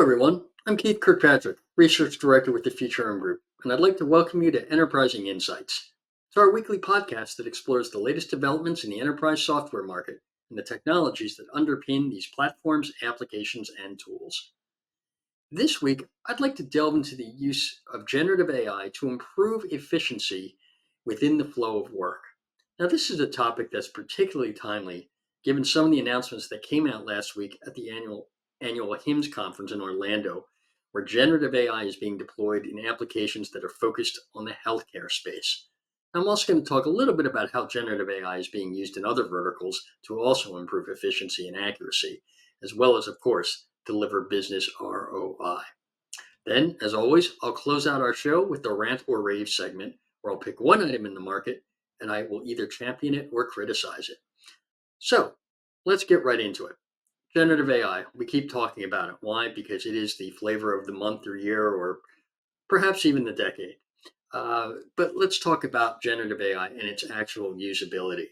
everyone. I'm Keith Kirkpatrick, Research Director with the Futurum Group, and I'd like to welcome you to Enterprising Insights. It's our weekly podcast that explores the latest developments in the enterprise software market and the technologies that underpin these platforms, applications, and tools. This week, I'd like to delve into the use of generative AI to improve efficiency within the flow of work. Now, this is a topic that's particularly timely given some of the announcements that came out last week at the annual HIMSS conference in Orlando, where generative AI is being deployed in applications that are focused on the healthcare space. I'm also going to talk a little bit about how generative AI is being used in other verticals to also improve efficiency and accuracy, as well as, of course, deliver business ROI. Then, as always, I'll close out our show with the Rant or Rave segment, where I'll pick one item in the market and I will either champion it or criticize it. So, let's get right into it. Generative AI, we keep talking about it. Why? Because it is the flavor of the month or year or perhaps even the decade. But let's talk about generative AI and its actual usability.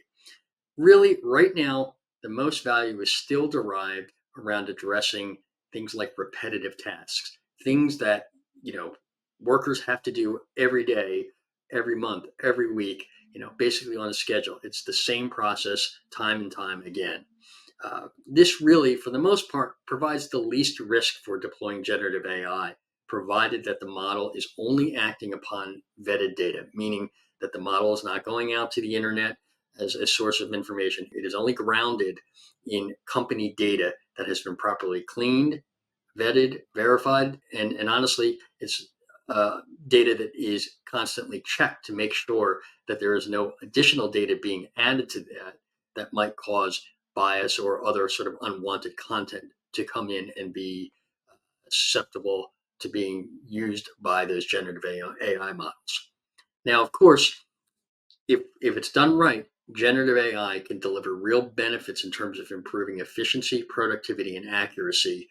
Really, right now, the most value is still derived around addressing things like repetitive tasks, things that, workers have to do every day, every month, every week, basically on a schedule. It's the same process time and time again. This really, for the most part, provides the least risk for deploying generative AI, provided that the model is only acting upon vetted data, meaning that the model is not going out to the internet as a source of information. It is only grounded in company data that has been properly cleaned, vetted, verified, and honestly, it's data that is constantly checked to make sure that there is no additional data being added to that might cause bias or other sort of unwanted content to come in and be susceptible to being used by those generative AI models. Now, of course, if it's done right, generative AI can deliver real benefits in terms of improving efficiency, productivity, and accuracy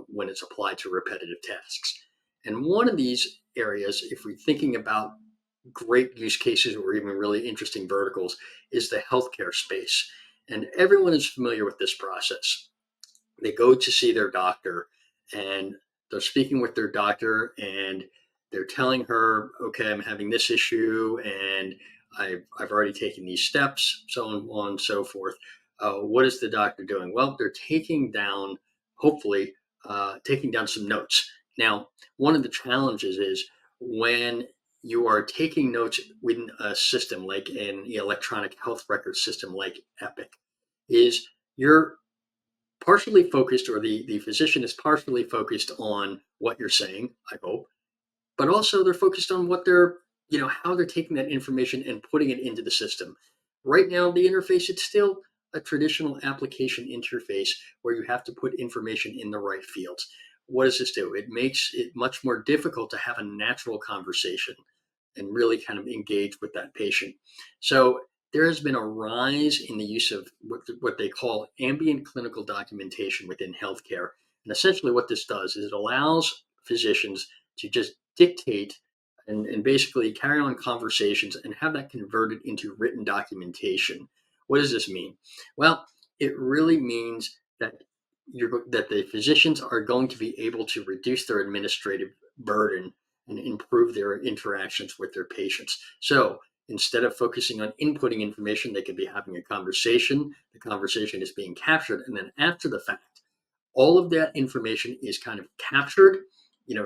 when it's applied to repetitive tasks. And one of these areas, if we're thinking about great use cases or even really interesting verticals, is the healthcare space. And everyone is familiar with this process. They go to see their doctor and they're speaking with their doctor and they're telling her, okay, I'm having this issue and I've already taken these steps, so on and so forth. What is the doctor doing? Well, they're hopefully, taking down some notes. Now, one of the challenges is when you are taking notes within a system like an electronic health record system like Epic, is you're partially focused, or the physician is partially focused on what you're saying, I hope, but also they're focused on what how they're taking that information and putting it into the system. Right now, the interface, it's still a traditional application interface where you have to put information in the right fields. What does this do? It makes it much more difficult to have a natural conversation and really kind of engage with that patient. So there has been a rise in the use of what they call ambient clinical documentation within healthcare. And essentially what this does is it allows physicians to just dictate and basically carry on conversations and have that converted into written documentation. What does this mean? Well, it really means that that the physicians are going to be able to reduce their administrative burden and improve their interactions with their patients. So instead of focusing on inputting information, they could be having a conversation. The conversation is being captured. And then after the fact, all of that information is kind of captured,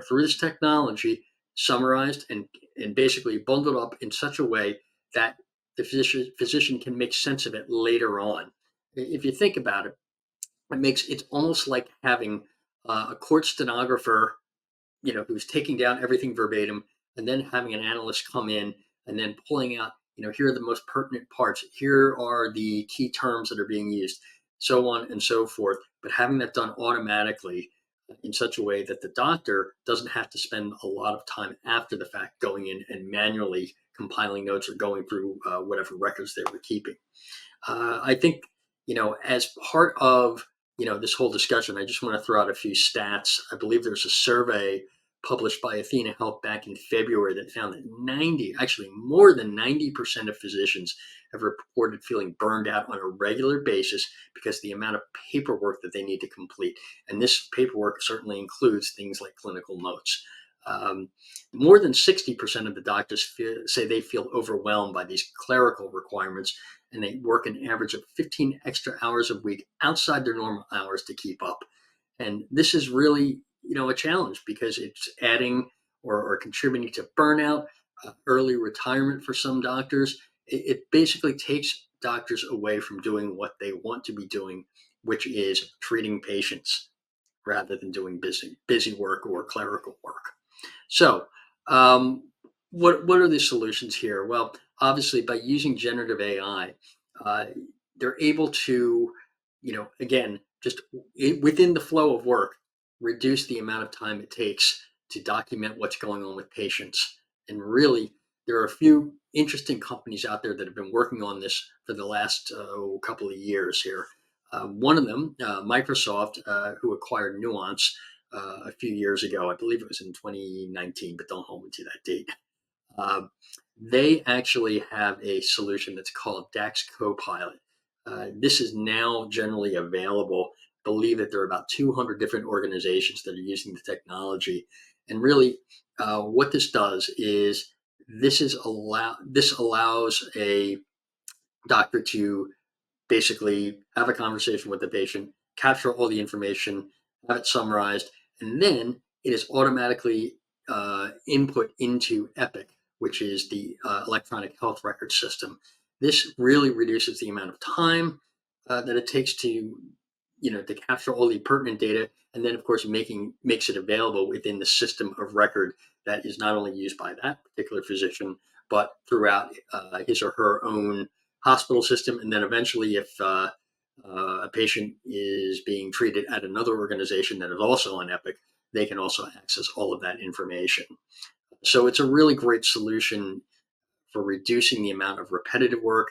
through this technology, summarized and basically bundled up in such a way that the physician can make sense of it later on. If you think about it, it's almost like having a court stenographer, who's taking down everything verbatim, and then having an analyst come in and then pulling out, here are the most pertinent parts, here are the key terms that are being used, so on and so forth, but having that done automatically in such a way that the doctor doesn't have to spend a lot of time after the fact going in and manually compiling notes or going through whatever records they were keeping. I think, as part of, this whole discussion, I just want to throw out a few stats. I believe there's a survey published by Athena Health back in February that found that actually more than 90% of physicians have reported feeling burned out on a regular basis because of the amount of paperwork that they need to complete. And this paperwork certainly includes things like clinical notes. Um, More than 60% of the doctors say they feel overwhelmed by these clerical requirements, and they work an average of 15 extra hours a week outside their normal hours to keep up. And this is really, a challenge because it's adding or contributing to burnout, early retirement for some doctors. It basically takes doctors away from doing what they want to be doing, which is treating patients rather than doing busy work or clerical work. So, um, what are the solutions here? Well, obviously, by using generative AI, uh, they're able to, again, just within the flow of work, reduce the amount of time it takes to document what's going on with patients. And really, there are a few interesting companies out there that have been working on this for the last couple of years here. One of them, Microsoft, who acquired Nuance a few years ago. I believe it was in 2019, but don't hold me to that date. Uh, they actually have a solution that's called DAX Copilot. This is now generally available. I believe that there are about 200 different organizations that are using the technology. And really, what this does is this allows a doctor to basically have a conversation with the patient, capture all the information, have it summarized, and then it is automatically input into Epic, which is the electronic health record system. This really reduces the amount of time that it takes to capture all the pertinent data, and then of course makes it available within the system of record that is not only used by that particular physician, but throughout his or her own hospital system. And then eventually, if a patient is being treated at another organization that is also on Epic, they can also access all of that information. So it's a really great solution for reducing the amount of repetitive work.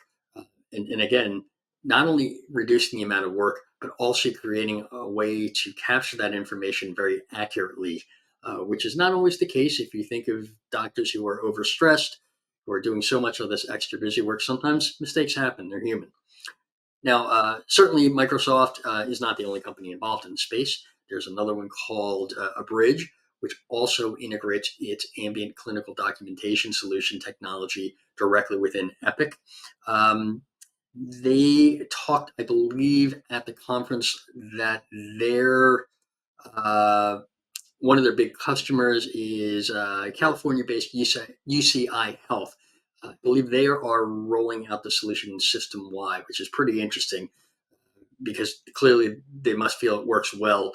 And again, not only reducing the amount of work, but also creating a way to capture that information very accurately, which is not always the case. If you think of doctors who are overstressed, who are doing so much of this extra busy work, sometimes mistakes happen. They're human. Now, certainly Microsoft is not the only company involved in the space. There's another one called Abridge, which also integrates its ambient clinical documentation solution technology directly within Epic. Um, they talked, I believe, at the conference that their one of their big customers is California-based UCI Health. I believe they are rolling out the solution system-wide, which is pretty interesting because clearly they must feel it works well,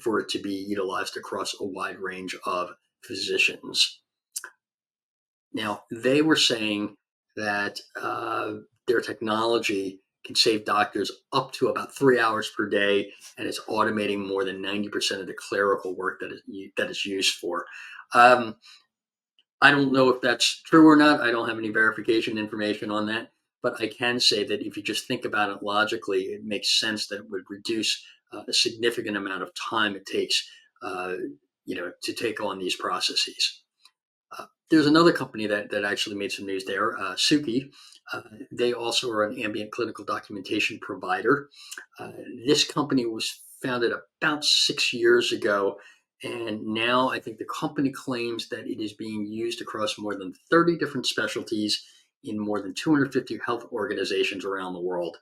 for it to be utilized across a wide range of physicians. Now, they were saying that their technology can save doctors up to about 3 hours per day, and it's automating more than 90% of the clerical work that is used for. Um, I don't know if that's true or not. I don't have any verification information on that, but I can say that if you just think about it logically, it makes sense that it would reduce a significant amount of time it takes, to take on these processes. There's another company that actually made some news there, Suki. Uh, they also are an ambient clinical documentation provider. Uh, this company was founded about 6 years ago, and now I think the company claims that it is being used across more than 30 different specialties in more than 250 health organizations around the world.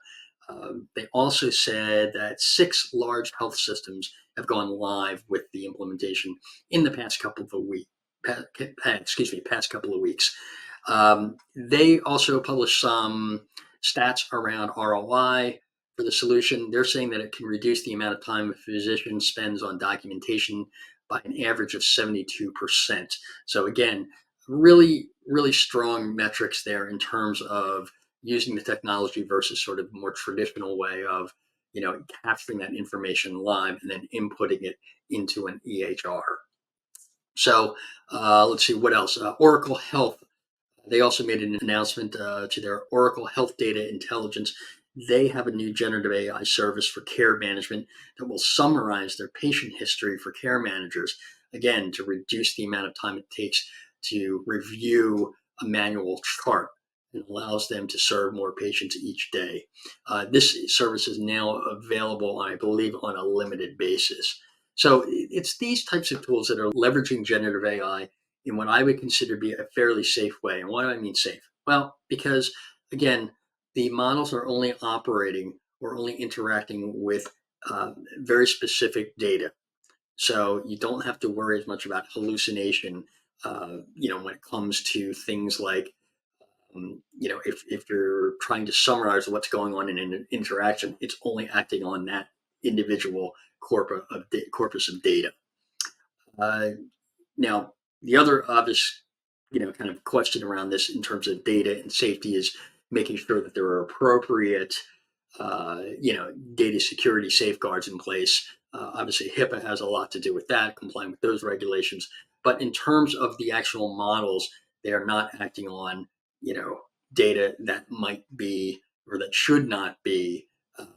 They also said that 6 large health systems have gone live with the implementation in the past couple of weeks. Past couple of weeks. They also published some stats around ROI for the solution. They're saying that it can reduce the amount of time a physician spends on documentation by an average of 72%. So again, really, really strong metrics there in terms of using the technology versus sort of more traditional way of, capturing that information live and then inputting it into an EHR. So let's see what else. Oracle Health. They also made an announcement to their Oracle Health Data Intelligence. They have a new generative AI service for care management that will summarize their patient history for care managers. again, to reduce the amount of time it takes to review a manual chart, and allows them to serve more patients each day. This service is now available, I believe, on a limited basis. So it's these types of tools that are leveraging generative AI in what I would consider to be a fairly safe way. And what do I mean safe? Well, because again, the models are only operating or only interacting with very specific data. So you don't have to worry as much about hallucination, when it comes to things like, if you're trying to summarize what's going on in an interaction, it's only acting on that individual corpus of data. Uh, Now, the other obvious, kind of question around this in terms of data and safety is making sure that there are appropriate, data security safeguards in place. Obviously, HIPAA has a lot to do with that, complying with those regulations. But in terms of the actual models, they are not acting on, data that might be or that should not be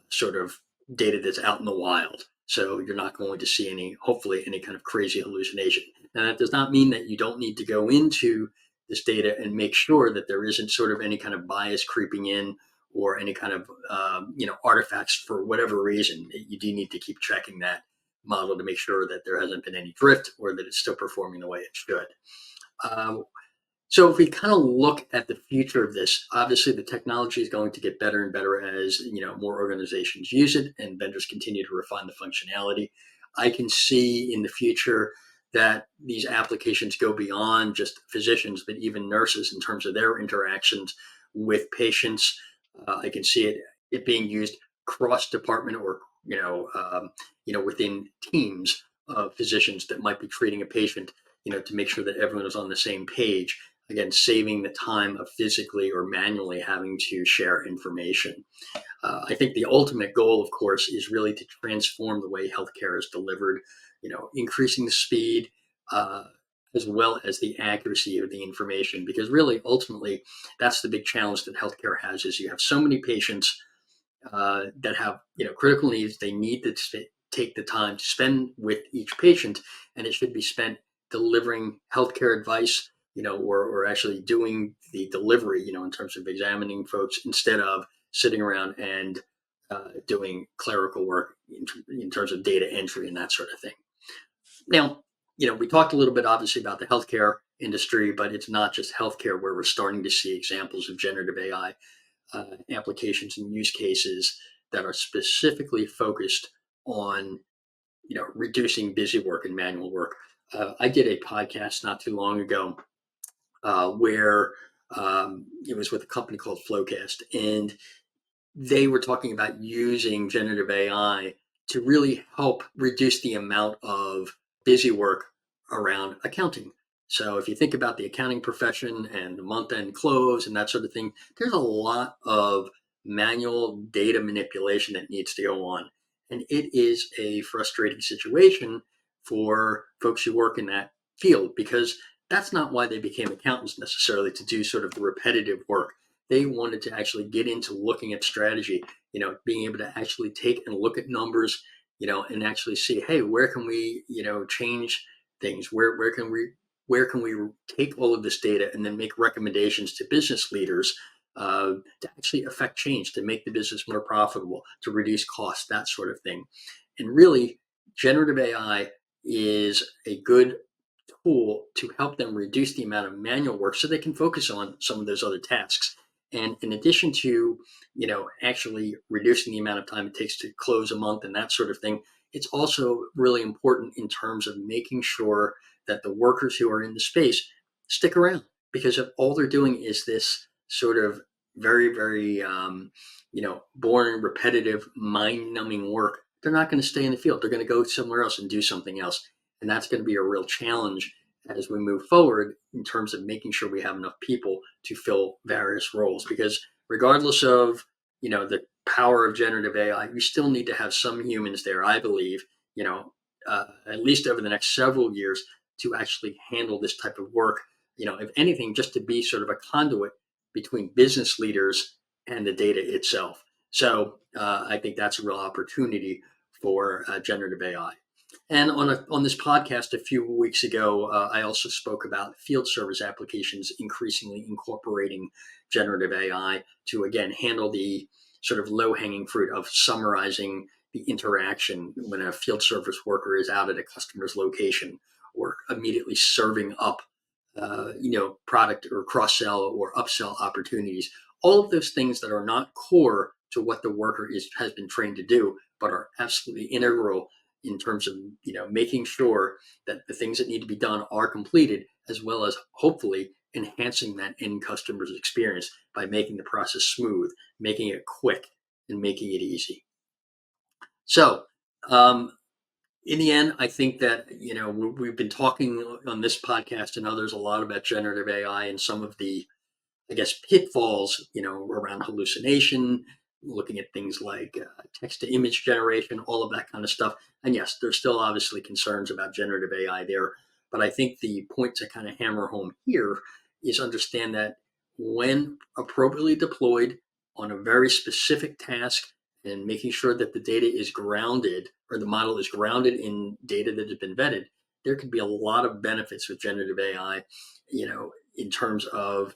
sort of data that's out in the wild. So you're not going to see hopefully, any kind of crazy hallucination. Now, that does not mean that you don't need to go into this data and make sure that there isn't sort of any kind of bias creeping in or any kind of artifacts for whatever reason. You do need to keep checking that model to make sure that there hasn't been any drift or that it's still performing the way it should. Um, so if we kind of look at the future of this, obviously the technology is going to get better and better as more organizations use it and vendors continue to refine the functionality. I can see in the future that these applications go beyond just physicians, but even nurses in terms of their interactions with patients. I can see it being used cross department or within teams of physicians that might be treating a patient, to make sure that everyone is on the same page, again, saving the time of physically or manually having to share information. I think the ultimate goal, of course, is really to transform the way healthcare is delivered, increasing the speed as well as the accuracy of the information. Because really, ultimately, that's the big challenge that healthcare has: is you have so many patients that have critical needs. They need to take the time to spend with each patient, and it should be spent delivering healthcare advice, or actually doing the delivery, in terms of examining folks instead of sitting around and doing clerical work in terms of data entry and that sort of thing. Now, we talked a little bit obviously about the healthcare industry, but it's not just healthcare where we're starting to see examples of generative AI applications and use cases that are specifically focused on reducing busy work and manual work. I did a podcast not too long ago where it was with a company called Flowcast, and they were talking about using generative AI to really help reduce the amount of busy work around accounting. So if you think about the accounting profession and the month-end close and that sort of thing, there's a lot of manual data manipulation that needs to go on. And it is a frustrating situation for folks who work in that field, because that's not why they became accountants necessarily, to do sort of the repetitive work. They wanted to actually get into looking at strategy, being able to actually take and look at numbers, and actually see, hey, where can we, change things? Where can we take all of this data and then make recommendations to business leaders to actually affect change, to make the business more profitable, to reduce costs, that sort of thing. And really, generative AI is a good tool to help them reduce the amount of manual work so they can focus on some of those other tasks. And in addition to, actually reducing the amount of time it takes to close a month and that sort of thing, it's also really important in terms of making sure that the workers who are in the space stick around. Because if all they're doing is this sort of very, very, boring, repetitive, mind-numbing work, they're not going to stay in the field. They're going to go somewhere else and do something else. And that's going to be a real challenge as we move forward in terms of making sure we have enough people to fill various roles. Because regardless of, the power of generative AI, we still need to have some humans there, I believe, at least over the next several years, to actually handle this type of work. If anything, just to be sort of a conduit between business leaders and the data itself. So I think that's a real opportunity for generative AI. And on this podcast a few weeks ago, I also spoke about field service applications increasingly incorporating generative AI to again handle the sort of low hanging fruit of summarizing the interaction when a field service worker is out at a customer's location or immediately serving up product or cross sell or upsell opportunities. All of those things that are not core to what the worker has been trained to do, but are absolutely integral in terms of making sure that the things that need to be done are completed, as well as hopefully enhancing that end customer's experience by making the process smooth, making it quick, and making it easy. So, in the end, I think that we've been talking on this podcast and others a lot about generative AI and some of the, I guess, pitfalls, around hallucination, looking at things like text to image generation, all of that kind of stuff. And yes, there's still obviously concerns about generative AI there. But I think the point to kind of hammer home here is understand that when appropriately deployed on a very specific task and making sure that the data is grounded or the model is grounded in data that has been vetted, there could be a lot of benefits with generative AI, in terms of,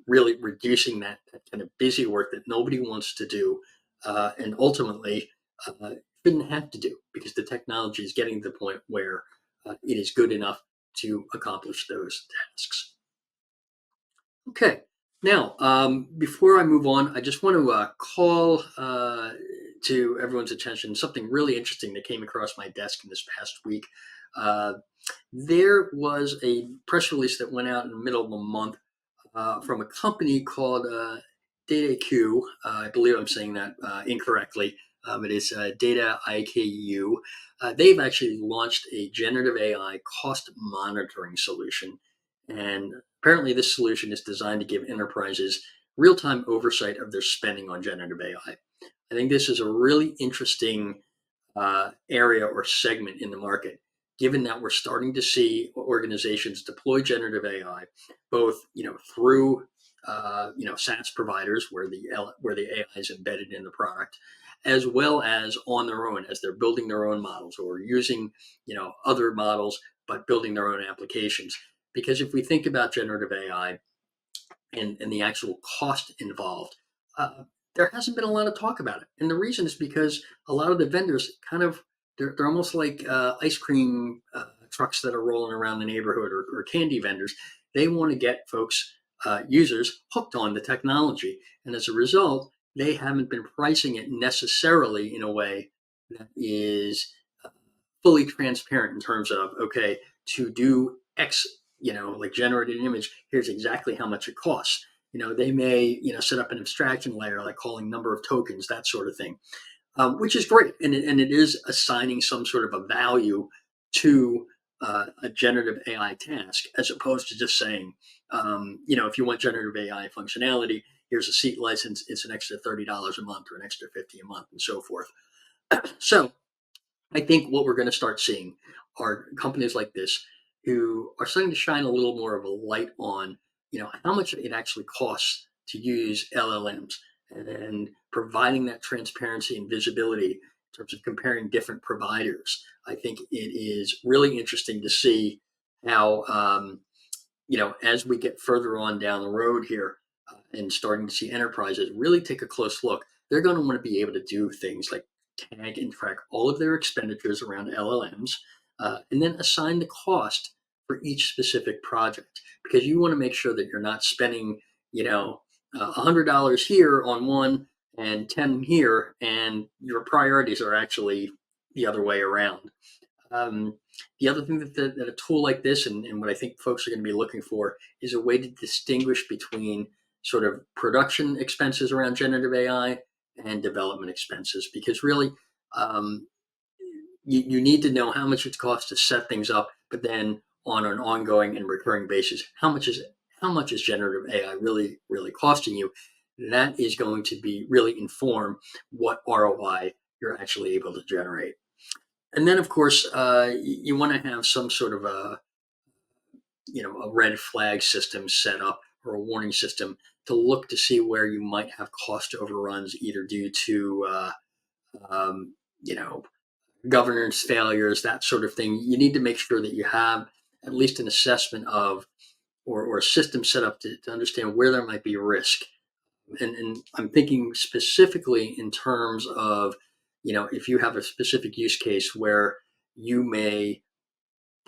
really reducing that kind of busy work that nobody wants to do, and ultimately shouldn't have to do because the technology is getting to the point where it is good enough to accomplish those tasks. Okay, now before I move on, I just want to call to everyone's attention something really interesting that came across my desk in this past week. Uh, there was a press release that went out in the middle of the month from a company called DataIQ. I believe I'm saying that incorrectly. It is Data IKU. They've actually launched a generative AI cost monitoring solution. And apparently, this solution is designed to give enterprises real time oversight of their spending on generative AI. I think this is a really interesting area or segment in the market, given that we're starting to see organizations deploy generative AI, both through SaaS providers where the AI is embedded in the product, as well as on their own as they're building their own models or using other models but building their own applications. Because if we think about generative AI and the actual cost involved, uh, there hasn't been a lot of talk about it. And the reason is because a lot of the vendors they're almost like ice cream trucks that are rolling around the neighborhood or candy vendors. They want to get folks, users, hooked on the technology. And as a result, they haven't been pricing it necessarily in a way that is uh, fully transparent in terms of, okay, to do X, like generate an image, here's exactly how much it costs. They may, set up an abstraction layer, like calling number of tokens, that sort of thing, which is great. And it is assigning some sort of a value to a generative AI task, as opposed to just saying, if you want generative AI functionality, here's a seat license, it's an extra $30 a month or an extra 50 a month and so forth. So I think what we're going to start seeing are companies like this who are starting to shine a little more of a light on, how much it actually costs to use LLMs and providing that transparency and visibility in terms of comparing different providers. I think it is really interesting to see how, as we get further on down the road here and starting to see enterprises really take a close look, they're going to want to be able to do things like tag and track all of their expenditures around LLMs, and then assign the cost for each specific project, because you want to make sure that you're not spending, $100 here on one and 10 here, and your priorities are actually the other way around. Um, the other thing that a tool like this, and what I think folks are going to be looking for, is a way to distinguish between sort of production expenses around generative AI and development expenses, because really, um, you need to know how much it costs to set things up, but then on an ongoing and recurring basis, how much is generative AI really costing you? That is going to be really inform what ROI you're actually able to generate. And then, of course, you want to have some sort of a red flag system set up or a warning system to look to see where you might have cost overruns, either due to um, you know governance failures, that sort of thing. You need to make sure that you have at least an assessment of or a system set up to understand where there might be risk. And I'm thinking specifically in terms of, if you have a specific use case where you may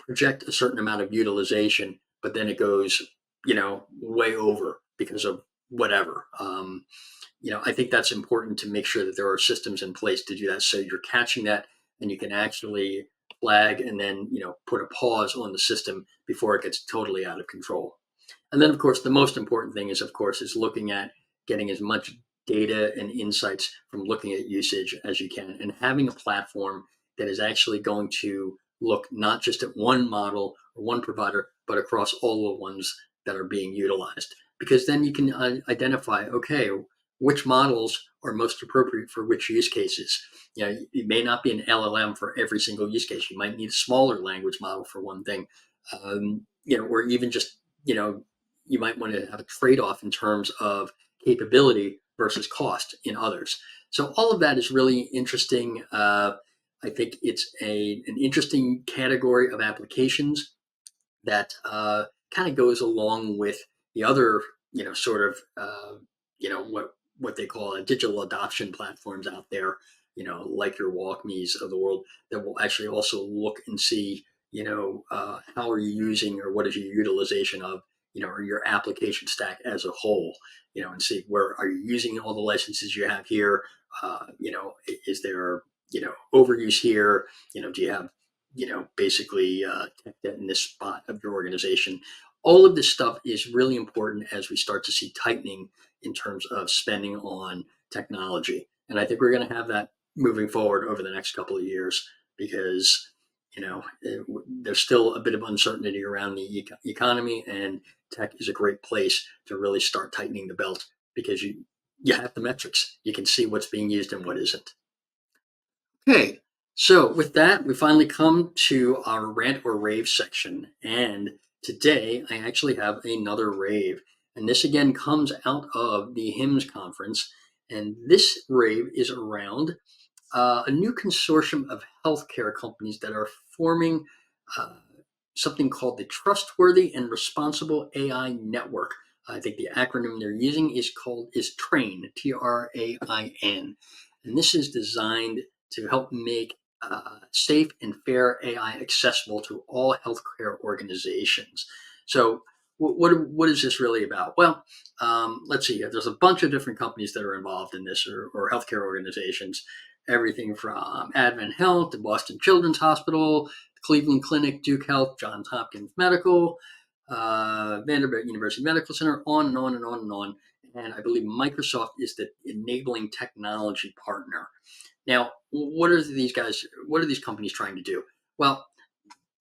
project a certain amount of utilization, but then it goes, way over because of whatever. I think that's important to make sure that there are systems in place to do that. So you're catching that and you can actually flag and then, put a pause on the system before it gets totally out of control. And then, of course, the most important thing is looking at getting as much data and insights from looking at usage as you can and having a platform that is actually going to look not just at one model or one provider, but across all the ones that are being utilized. Because then you can identify, okay, which models are most appropriate for which use cases. It may not be an LLM for every single use case. You might need a smaller language model for one thing, or even just, you might want to have a trade-off in terms of capability versus cost in others. So all of that is really interesting. I think it's an interesting category of applications that kind of goes along with the other, sort of, what they call digital adoption platforms out there, like your WalkMe's of the world, that will actually also look and see, how are you using or what is your utilization of, or your application stack as a whole, and see where are you using all the licenses you have here. Is there, overuse here? Do you have, basically tech debt in this spot of your organization? All of this stuff is really important as we start to see tightening in terms of spending on technology. And I think we're going to have that moving forward over the next couple of years because, there's still a bit of uncertainty around the economy, and tech is a great place to really start tightening the belt because you have the metrics. You can see what's being used and what isn't. Okay, so with that, we finally come to our rant or rave section. And today I actually have another rave. And this again comes out of the HIMSS conference. And this rave is around a new consortium of healthcare companies that are forming uh, something called the Trustworthy and Responsible AI Network. I think the acronym they're using is TRAIN, TRAIN, and this is designed to help make safe and fair AI accessible to all healthcare organizations. So, what is this really about? Well, let's see. There's a bunch of different companies that are involved in this, or healthcare organizations. Everything from Advent Health to Boston Children's Hospital, Cleveland Clinic, Duke Health, Johns Hopkins Medical, Vanderbilt University Medical Center, on and on and on and on. And I believe Microsoft is the enabling technology partner. Now, what are these guys? What are these companies trying to do? Well,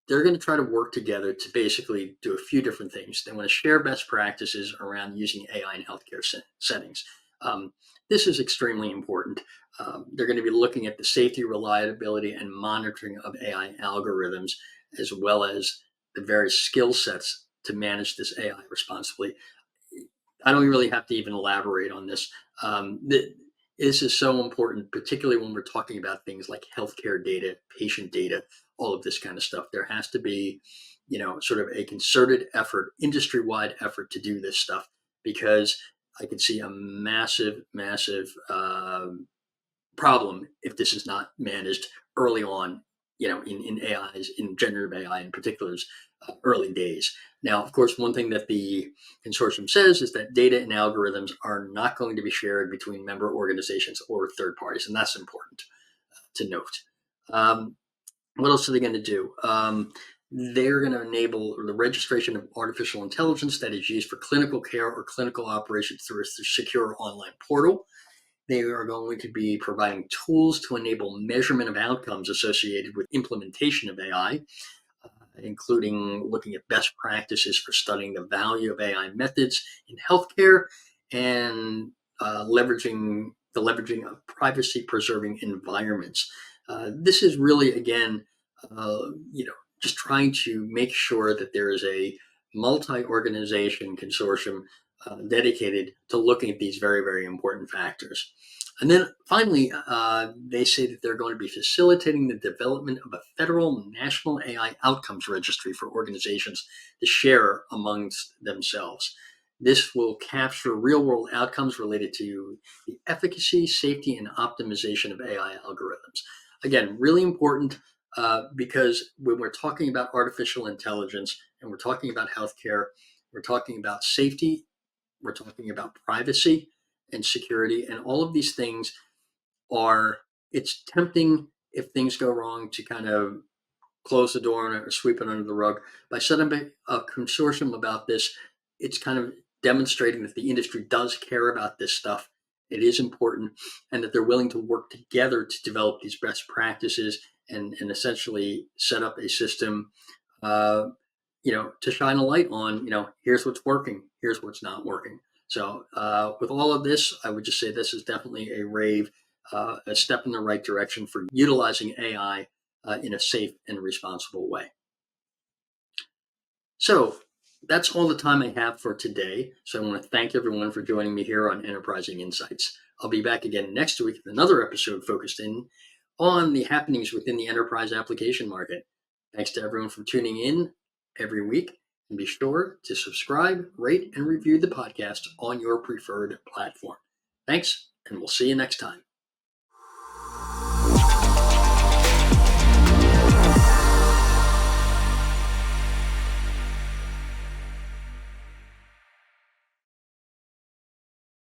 they're going to try to work together to basically do a few different things. They want to share best practices around using AI in healthcare settings. This is extremely important. They're going to be looking at the safety, reliability, and monitoring of AI algorithms, as well as the various skill sets to manage this AI responsibly. I don't really have to even elaborate on this. This is so important, particularly when we're talking about things like healthcare data, patient data, all of this kind of stuff. There has to be, sort of a concerted effort, industry-wide effort to do this stuff, because I could see a massive, massive problem if this is not managed early on, in AIs, in generative AI in particular's early days. Now, of course, one thing that the consortium says is that data and algorithms are not going to be shared between member organizations or third parties, and that's important to note. What else are they going to do? They're going to enable the registration of artificial intelligence that is used for clinical care or clinical operations through a secure online portal. They are going to be providing tools to enable measurement of outcomes associated with implementation of AI, including looking at best practices for studying the value of AI methods in healthcare and leveraging of privacy-preserving environments. This is really, again, just trying to make sure that there is a multi-organization consortium dedicated to looking at these very, very important factors. And then finally, they say that they're going to be facilitating the development of a federal national AI outcomes registry for organizations to share amongst themselves. This will capture real world outcomes related to the efficacy, safety, and optimization of AI algorithms. Again, really important because when we're talking about artificial intelligence and we're talking about healthcare, we're talking about safety, we're talking about privacy and security, and all of these things are, it's tempting if things go wrong to kind of close the door on it or sweep it under the rug. By setting up a consortium about this, it's kind of demonstrating that the industry does care about this stuff. It is important, and that they're willing to work together to develop these best practices and essentially set up a system, uh, to shine a light on, here's what's working, here's what's not working. So with all of this, I would just say this is definitely a rave, a step in the right direction for utilizing AI in a safe and responsible way. So that's all the time I have for today. So I want to thank everyone for joining me here on Enterprising Insights. I'll be back again next week with another episode focused in on the happenings within the enterprise application market. Thanks to everyone for tuning in every week. And be sure to subscribe, rate, and review the podcast on your preferred platform. Thanks, and we'll see you next time.